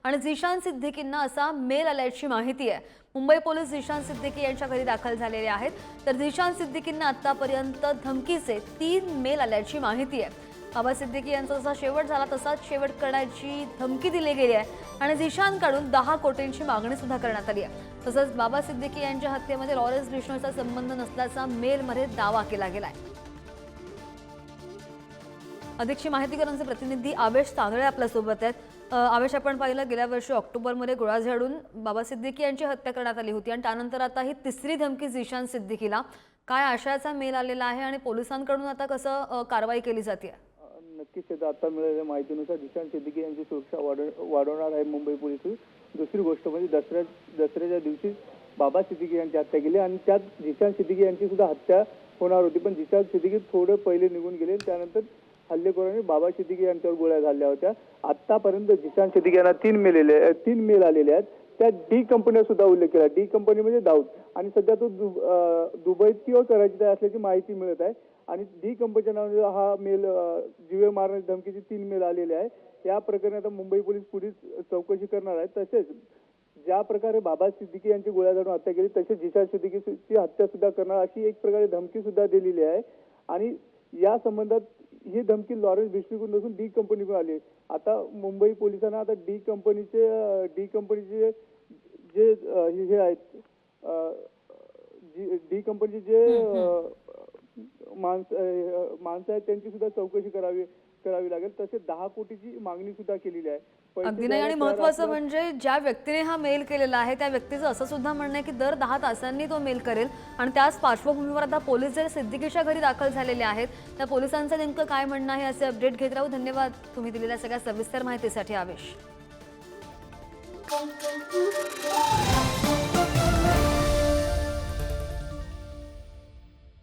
आणि झिशान सिद्दीकींना असा मेल आल्याची माहिती आहे। मुंबई पोलीस झिशान सिद्दीकी यांच्या घरी दाखल झालेले आहेत। तर झिशान सिद्दीकींना आतापर्यंत धमकीचे 3 मेल आल्याची माहिती आहे। बाबा सिद्दीकी यांचा जसा शेवट झाला तसाच शेवट करण्याची धमकी दिली गेली आहे आणि झिशानकडून 10 कोटींची मागणी सुद्धा करण्यात आली आहे। तसंच बाबा सिद्दीकी यांच्या हत्येमध्ये लॉरेन्स बिश्नोईचा संबंध नसल्याचा मेलमध्ये दावा केला गेला आहे। अधिकची माहिती घेऊन आमचे प्रतिनिधी आवेश तांदळे आपल्या सोबत आहेत। आवेश, आपण पाहिलं गेल्या वर्षी ऑक्टोबरमध्ये गोळा झाडून बाबा सिद्दीकी यांची हत्या करण्यात आली होती आणि त्यानंतर आता ही तिसरी धमकी झिशान सिद्दीकीला। काय आशयाचा मेल आलेला आहे आणि पोलिसांकडून आता कसं कारवाई केली जाते? नक्कीच आता मिळालेल्या माहितीनुसार झिशान सिद्दीकी यांची सुरक्षा वाढवणार आहे मुंबई पोलीस। दुसरी गोष्ट म्हणजे दसऱ्याच्या दिवशी बाबा सिद्दीकी यांची हत्या केली आणि त्यात झिशान सिद्दीकी यांची सुद्धा हत्या होणार होती, पण झिशान सिद्दीकी थोडं पहिले निघून गेले। त्यानंतर हल्लेखोरांनी बाबा सिद्दीकी यांच्यावर गोळ्या झाडल्या होत्या। आतापर्यंत झिशान सिद्दीकी यांना 3 मेल आलेले आहेत। त्यात डी कंपनीचा सुद्धा उल्लेख केला। डी कंपनी म्हणजे दाऊद, आणि सध्या तो दुबईत किंवा कराचीत असल्याची माहिती मिळत आहे। आणि डी कंपनीच्या नावाने हा मेल जीवे मारण्याची धमकीचे 3 मेल आलेले आहे। या प्रकरणी आता मुंबई पोलीस चौकशी करणार आहेत। तसेच ज्या प्रकारे बाबा सिद्दीकी यांची गोळ्या झाडून हत्या केली तसेच झिशान सिद्दीकीची हत्या सुद्धा करणार अशी एक प्रकारे धमकी सुद्धा दिलेली आहे। आणि या संबंधात ही धमकी लॉरेन्स बिश्नोईकडून नसून डी कंपनीकडून आली। आता मुंबई पोलिसांना आता डी कंपनीचे जे हे आहेत, डी कंपनीचे जे माणसं आहेत त्यांची सुद्धा चौकशी करावी लागेल। तसेच 10 कोटीची मागणी सुद्धा केलेली आहे। अगदी नाही, आणि महत्त्वाचं म्हणजे ज्या व्यक्तीने हा मेल केलेला आहे त्या व्यक्तीचं असं सुद्धा म्हणणं आहे की दर 10 तासांनी तो मेल करेल आणि त्याच पार्श्वभूमीवर आता पोलीस जे सिद्दीकीच्या घरी दाखल झालेले आहेत त्या पोलिसांचं नेमकं काय म्हणणं आहे असे अपडेट घेत राहू। धन्यवाद तुम्ही दिलेल्या सगळ्या सविस्तर माहितीसाठी आवेश।